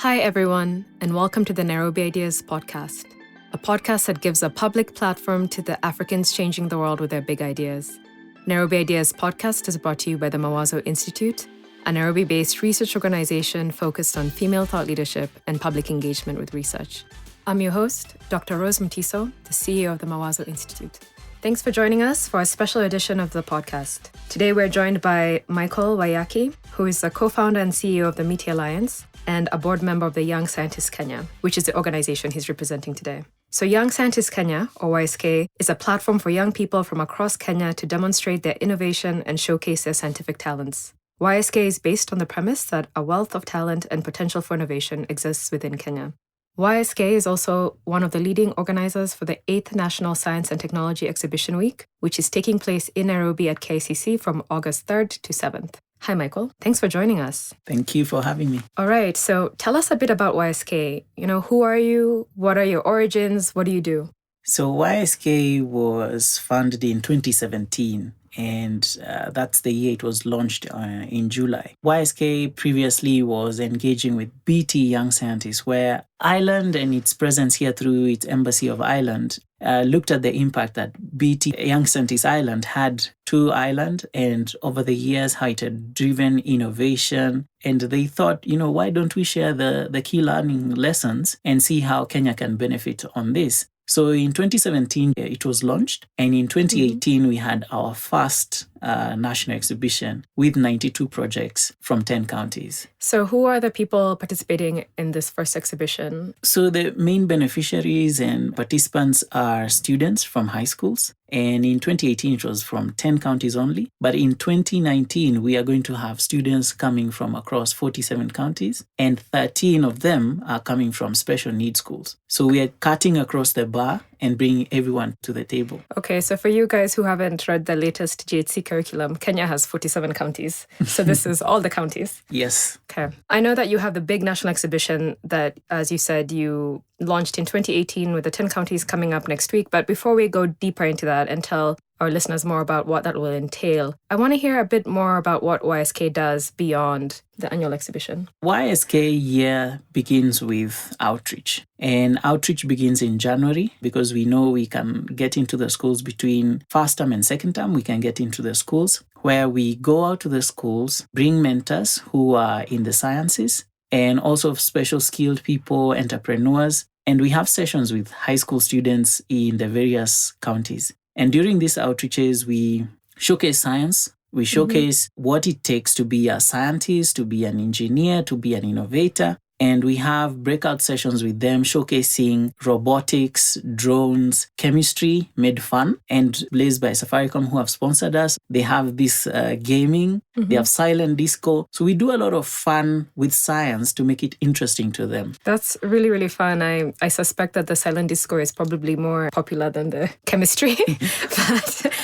Hi, everyone, and welcome to the Nairobi Ideas podcast, a podcast that gives a public platform to the Africans changing the world with their big ideas. Nairobi Ideas podcast is brought to you by the Mawazo Institute, a Nairobi-based research organization focused on female thought leadership and public engagement with research. I'm your host, Dr. Rose Mtiso, the CEO of the Mawazo Institute. Thanks for joining us for a special edition of the podcast. Today, we're joined by Michael Waiyaki, who is the co-founder and CEO of the Miti Alliance and a board member of the Young Scientists Kenya, which is the organization he's representing today. So Young Scientists Kenya, or YSK, is a platform for young people from across Kenya to demonstrate their innovation and showcase their scientific talents. YSK is based on the premise that a wealth of talent and potential for innovation exists within Kenya. YSK is also one of the leading organizers for the 8th National Science and Technology Exhibition Week, which is taking place in Nairobi at KICC from August 3rd to 7th. Hi, Michael. Thanks for joining us. Thank you for having me. All right. So tell us a bit about YSK. Who are you? What are your origins? What do you do? So YSK was founded in 2017. And that's the year it was launched in July. YSK previously was engaging with BT Young Scientists, where Ireland and its presence here through its Embassy of Ireland looked at the impact that BT Young Scientists Ireland had to Ireland, and over the years how it had driven innovation. And they thought, why don't we share the key learning lessons and see how Kenya can benefit on this? So in 2017, it was launched. And in 2018, we had our first national exhibition with 92 projects from 10 counties. So who are the people participating in this first exhibition? So the main beneficiaries and participants are students from high schools. And in 2018, it was from 10 counties only. But in 2019, we are going to have students coming from across 47 counties, and 13 of them are coming from special needs schools. So we are cutting across the bar and bringing everyone to the table. Okay, so for you guys who haven't read the latest GHC curriculum, Kenya has 47 counties. So this is all the counties. Yes. Okay. I know that you have the big national exhibition that, as you said, you launched in 2018 with the 10 counties coming up next week. But before we go deeper into that and tell our listeners more about what that will entail, I want to hear a bit more about what YSK does beyond the annual exhibition. YSK year begins with outreach. And outreach begins in January because we know we can get into the schools between first term and second term. We can get into the schools where we go out to the schools, bring mentors who are in the sciences and also special skilled people, entrepreneurs. And we have sessions with high school students in the various counties. And during these outreaches, we showcase science. We showcase what it takes to be a scientist, to be an engineer, to be an innovator. And we have breakout sessions with them showcasing robotics, drones, chemistry made fun. And Blazed by Safaricom, who have sponsored us, they have this gaming, they have silent disco. So we do a lot of fun with science to make it interesting to them. That's really, really fun. I suspect that the silent disco is probably more popular than the chemistry. But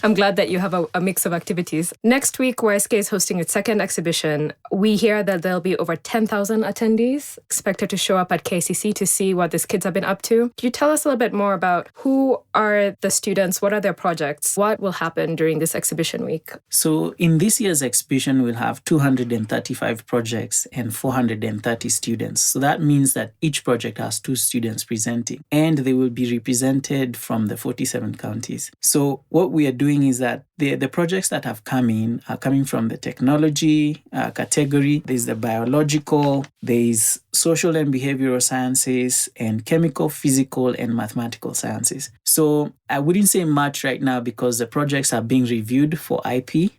I'm glad that you have a mix of activities. Next week, YSK is hosting its second exhibition. We hear that there'll be over 10,000 attendees expected to show up at KCC to see what these kids have been up to. Can you tell us a little bit more about who are the students? What are their projects? What will happen during this exhibition week? So in this year's exhibition, we'll have 235 projects and 430 students. So that means that each project has 2 students presenting, and they will be represented from the 47 counties. So what we are doing is that the projects that have come in are coming from the technology category. There's the biological, there's social and behavioral sciences, and chemical, physical, and mathematical sciences. So I wouldn't say much right now because the projects are being reviewed for IP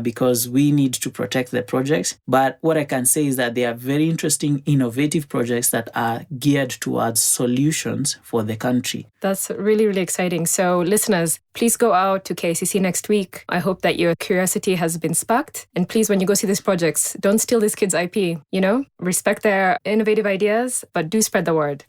because we need to protect the projects. But what I can say is that they are very interesting, innovative projects that are geared towards solutions for the country. That's really, really exciting. So listeners, please go out to KCC next week. I hope that your curiosity has been sparked. And please, when you go see these projects, don't steal these kids' IP, respect their innovative ideas, but do spread the word.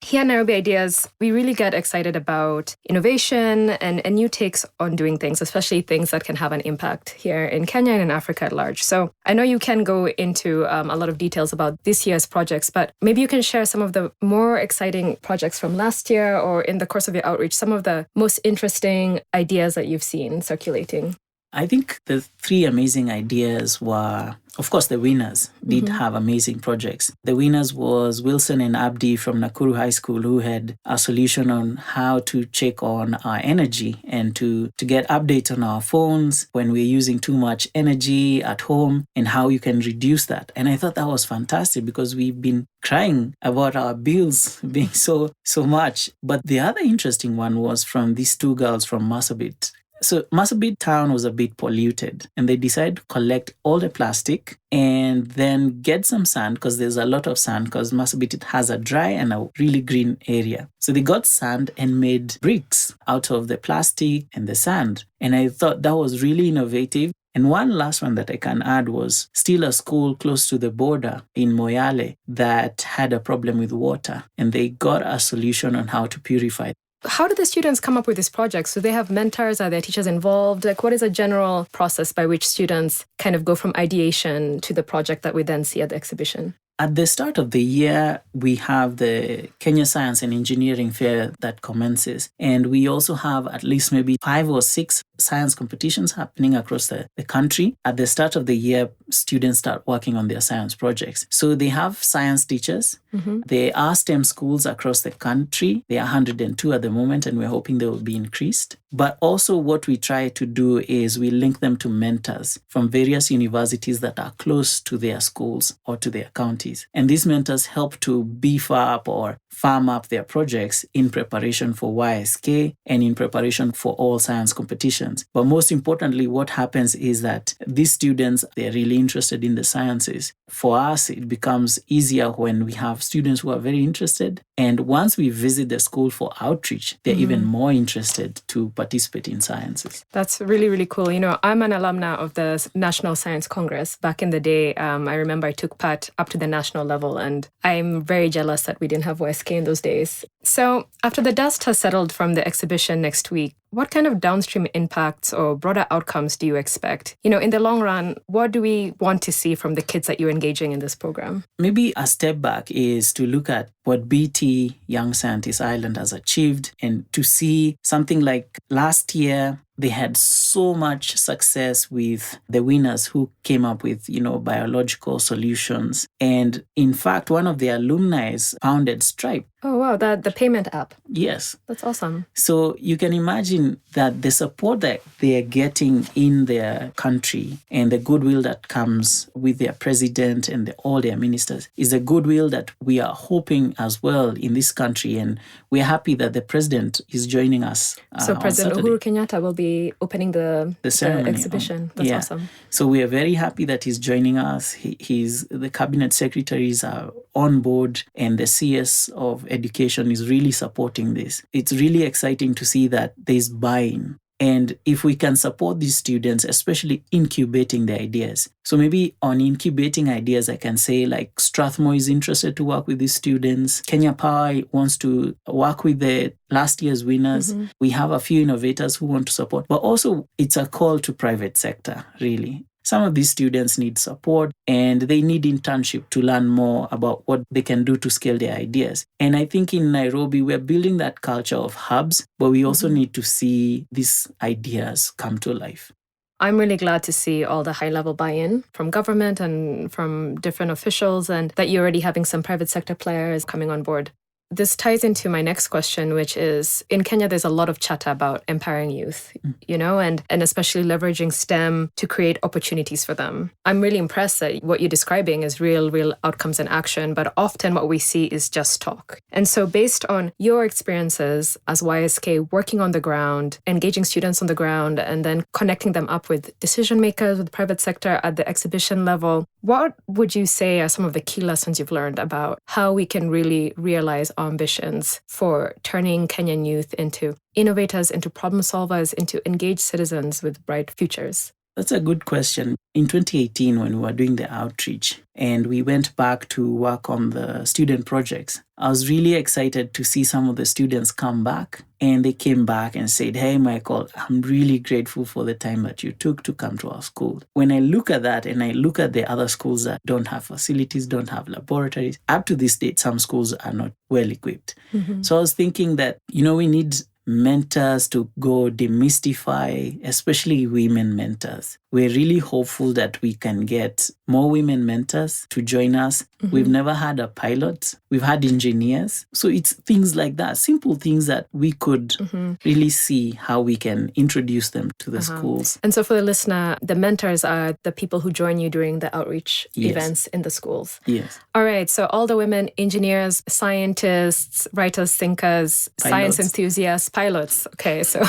Here at Nairobi Ideas, we really get excited about innovation and new takes on doing things, especially things that can have an impact here in Kenya and in Africa at large. So I know you can go into a lot of details about this year's projects, but maybe you can share some of the more exciting projects from last year or in the course of your outreach, some of the most interesting ideas that you've seen circulating. I think the three amazing ideas were, of course, the winners did have amazing projects. The winners was Wilson and Abdi from Nakuru High School, who had a solution on how to check on our energy and to get updates on our phones when we're using too much energy at home and how you can reduce that. And I thought that was fantastic because we've been crying about our bills being so much. But the other interesting one was from these two girls from Marsabit. So Marsabit town was a bit polluted, and they decided to collect all the plastic and then get some sand, because there's a lot of sand, because Marsabit has a dry and a really green area. So they got sand and made bricks out of the plastic and the sand. And I thought that was really innovative. And one last one that I can add was still a school close to the border in Moyale that had a problem with water, and they got a solution on how to purify. How do the students come up with these projects? Do they have mentors? Are there teachers involved? Like, what is a general process by which students kind of go from ideation to the project that we then see at the exhibition? At the start of the year, we have the Kenya Science and Engineering Fair that commences. And we also have at least maybe 5 or 6 science competitions happening across the country. At the start of the year, students start working on their science projects. So they have science teachers. There are STEM schools across the country. There are 102 at the moment, and we're hoping they will be increased. But also what we try to do is we link them to mentors from various universities that are close to their schools or to their counties. And these mentors help to beef up or farm up their projects in preparation for YSK and in preparation for all science competitions. But most importantly, what happens is that these students, they're really interested in the sciences. For us, it becomes easier when we have students who are very interested. And once we visit the school for outreach, they're even more interested to participate in sciences. That's really, really cool. You know, I'm an alumna of the National Science Congress. Back in the day, I remember I took part up to the national level, and I'm very jealous that we didn't have YSK in those days. So after the dust has settled from the exhibition next week, what kind of downstream impacts or broader outcomes do you expect? You know, in the long run, what do we want to see from the kids that you're engaging in this program? Maybe a step back is to look at what BT Young Scientist Island has achieved, and to see something like last year, they had so much success with the winners who came up with, biological solutions. And in fact, one of the alumni founded Stripe. Oh, wow. The payment app. Yes. That's awesome. So you can imagine that the support that they are getting in their country and the goodwill that comes with their president and all their ministers is a goodwill that we are hoping as well in this country. And we're happy that the president is joining us. So President Uhuru Kenyatta will be opening the ceremony, exhibition. That's awesome. So we are very happy that he's joining us. The cabinet secretaries are on board, and the CS of education is really supporting this. It's really exciting to see that there's buy-in. And if we can support these students, especially incubating the ideas. So maybe on incubating ideas, I can say like Strathmore is interested to work with these students. Kenya Power wants to work with the last year's winners. We have a few innovators who want to support, but also it's a call to private sector, really. Some of these students need support, and they need internship to learn more about what they can do to scale their ideas. And I think in Nairobi, we're building that culture of hubs, but we also need to see these ideas come to life. I'm really glad to see all the high-level buy-in from government and from different officials, and that you're already having some private sector players coming on board. This ties into my next question, which is, in Kenya, there's a lot of chatter about empowering youth, and especially leveraging STEM to create opportunities for them. I'm really impressed that what you're describing is real outcomes in action, but often what we see is just talk. And so based on your experiences as YSK working on the ground, engaging students on the ground, and then connecting them up with decision makers, with the private sector at the exhibition level, what would you say are some of the key lessons you've learned about how we can really realize our ambitions for turning Kenyan youth into innovators, into problem solvers, into engaged citizens with bright futures? That's a good question. In 2018, when we were doing the outreach and we went back to work on the student projects, I was really excited to see some of the students come back. And they came back and said, "Hey, Michael, I'm really grateful for the time that you took to come to our school." When I look at that and I look at the other schools that don't have facilities, don't have laboratories, up to this date, some schools are not well equipped. So I was thinking that, we need mentors to go demystify, especially women mentors. We're really hopeful that we can get more women mentors to join us. We've never had a pilot. We've had engineers. So it's things like that, simple things that we could really see how we can introduce them to the schools. And so for the listener, the mentors are the people who join you during the outreach events in the schools. Yes. All right. So all the women, engineers, scientists, writers, thinkers, science enthusiasts, pilots. Okay. So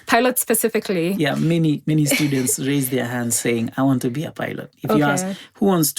pilots specifically. Yeah. Many students raise their hands saying, I want to be a pilot. If you ask, what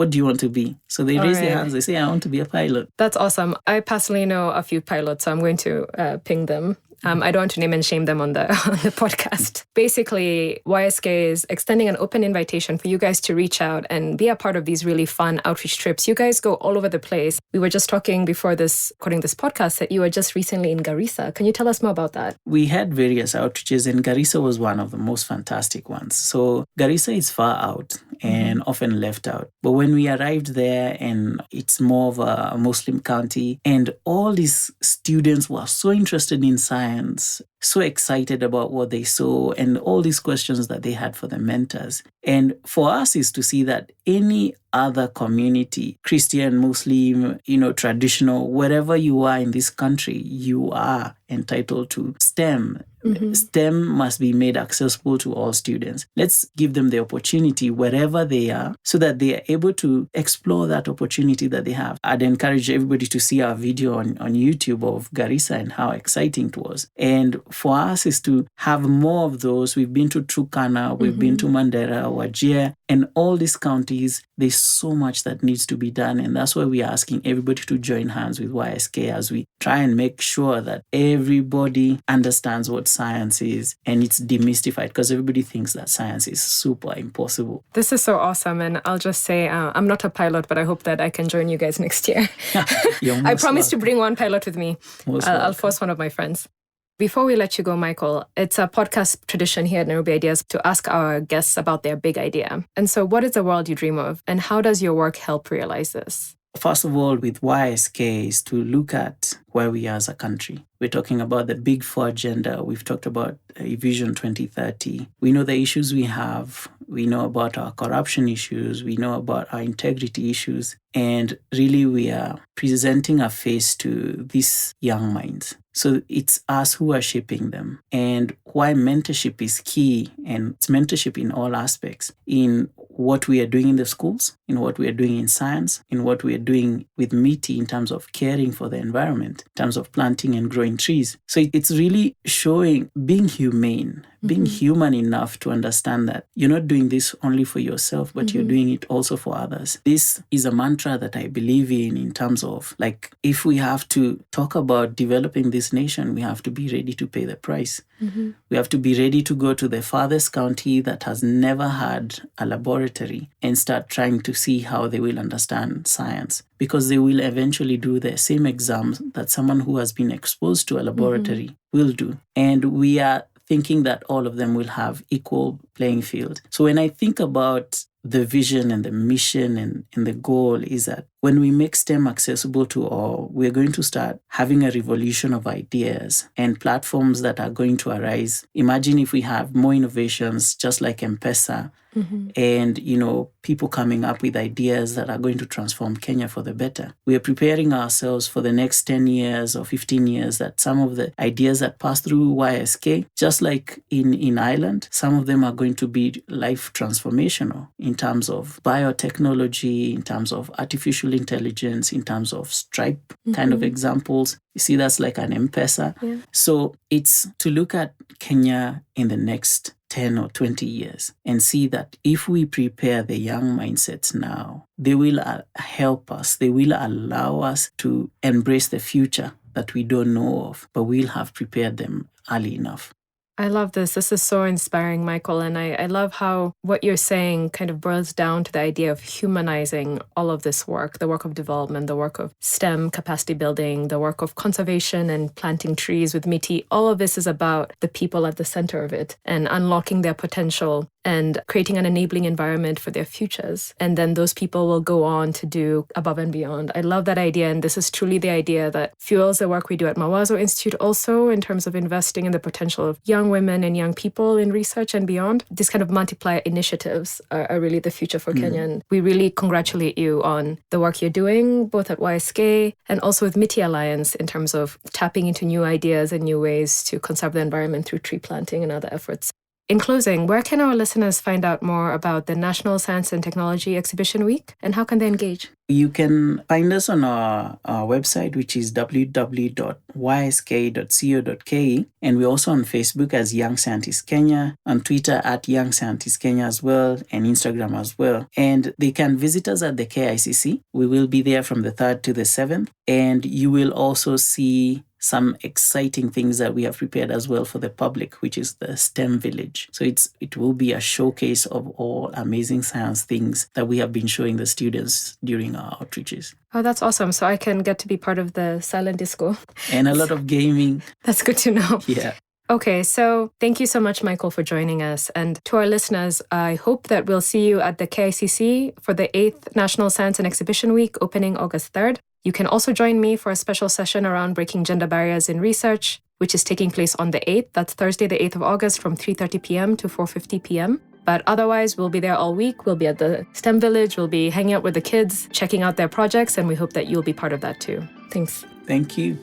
do you want to be? So they raise their hands. They say, I want to be a pilot. That's awesome. I personally know a few pilots, so I'm going to ping them. I don't want to name and shame them on the podcast. Basically, YSK is extending an open invitation for you guys to reach out and be a part of these really fun outreach trips. You guys go all over the place. We were just talking before recording this podcast that you were just recently in Garissa. Can you tell us more about that? We had various outreaches, and Garissa was one of the most fantastic ones. So Garissa is far out and often left out. But when we arrived there, and it's more of a Muslim county, and all these students were so interested in science, so excited about what they saw and all these questions that they had for the mentors. And for us is to see that any other community, Christian, Muslim, traditional, wherever you are in this country, you are entitled to STEM. STEM must be made accessible to all students. Let's give them the opportunity wherever they are so that they are able to explore that opportunity that they have. I'd encourage everybody to see our video on YouTube of Garissa and how exciting it was. And for us is to have more of those. We've been to Turkana, we've been to Mandera, Wajir, and all these counties. There's so much that needs to be done. And that's why we're asking everybody to join hands with YSK as we try and make sure that everybody understands what science is and it's demystified, because everybody thinks that science is super impossible. This is so awesome. And I'll just say, I'm not a pilot, but I hope that I can join you guys next year. I promise to bring one pilot with me. I'll force one of my friends. Before we let you go, Michael, it's a podcast tradition here at Nairobi Ideas to ask our guests about their big idea. And so what is the world you dream of? And how does your work help realize this? First of all, with YSK is to look at where we are as a country. We're talking about the Big Four agenda. We've talked about Vision 2030. We know the issues we have. We know about our corruption issues. We know about our integrity issues. And really, we are presenting a face to these young minds. So it's us who are shaping them. And why mentorship is key, and it's mentorship in all aspects, in what we are doing in the schools, in what we are doing in science, in what we are doing with Miti in terms of caring for the environment, in terms of planting and growing trees. So it's really showing being humane, being human enough to understand that you're not doing this only for yourself, but you're doing it also for others. This is a mantra that I believe in terms of, like, if we have to talk about developing this nation, we have to be ready to pay the price. We have to be ready to go to the farthest county that has never had a laboratory and start trying to see how they will understand science, because they will eventually do the same exams that someone who has been exposed to a laboratory will do. And we are thinking that all of them will have equal playing field. So when I think about the vision and the mission and the goal is that when we make STEM accessible to all, we're going to start having a revolution of ideas and platforms that are going to arise. Imagine if we have more innovations just like M-Pesa, and, people coming up with ideas that are going to transform Kenya for the better. We are preparing ourselves for the next 10 years or 15 years that some of the ideas that pass through YSK, just like in Ireland, some of them are going to be life transformational in terms of biotechnology, in terms of artificial intelligence, in terms of Stripe kind of examples. You see, that's like an M-Pesa. Yeah. So it's to look at Kenya in the next 10 or 20 years and see that if we prepare the young mindsets now, they will help us, they will allow us to embrace the future that we don't know of, but we'll have prepared them early enough. I love this. This is so inspiring, Michael. And I love how what you're saying kind of boils down to the idea of humanizing all of this work, the work of development, the work of STEM capacity building, the work of conservation and planting trees with Miti. All of this is about the people at the center of it and unlocking their potential and creating an enabling environment for their futures. And then those people will go on to do above and beyond. I love that idea. And this is truly the idea that fuels the work we do at Mawazo Institute also in terms of investing in the potential of young women and young people in research and beyond. These kind of multiplier initiatives are really the future for Kenya. And we really congratulate you on the work you're doing, both at YSK and also with Miti Alliance in terms of tapping into new ideas and new ways to conserve the environment through tree planting and other efforts. In closing, where can our listeners find out more about the National Science and Technology Exhibition Week, and how can they engage? You can find us on our website, which is www.ysk.co.ke. And we're also on Facebook as Young Scientists Kenya, on Twitter at Young Scientists Kenya as well, and Instagram as well. And they can visit us at the KICC. We will be there from the 3rd to the 7th. And you will also see some exciting things that we have prepared as well for the public, which is the STEM Village. So it will be a showcase of all amazing science things that we have been showing the students during our outreaches. Oh, that's awesome. So I can get to be part of the silent disco. And a lot of gaming. That's good to know. Yeah. Okay, so thank you so much, Michael, for joining us. And to our listeners, I hope that we'll see you at the KICC for the 8th National Science and Exhibition Week, opening August 3rd. You can also join me for a special session around breaking gender barriers in research, which is taking place on the 8th. That's Thursday, the 8th of August from 3:30 p.m. to 4:50 p.m. But otherwise, we'll be there all week. We'll be at the STEM Village. We'll be hanging out with the kids, checking out their projects, and we hope that you'll be part of that too. Thanks. Thank you.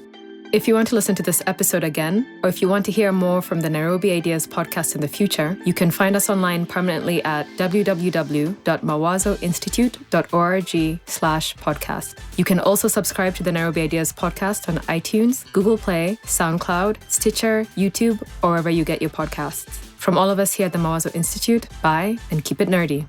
If you want to listen to this episode again, or if you want to hear more from the Nairobi Ideas podcast in the future, you can find us online permanently at www.mawazoinstitute.org/podcast. You can also subscribe to the Nairobi Ideas podcast on iTunes, Google Play, SoundCloud, Stitcher, YouTube, or wherever you get your podcasts. From all of us here at the Mawazo Institute, bye and keep it nerdy.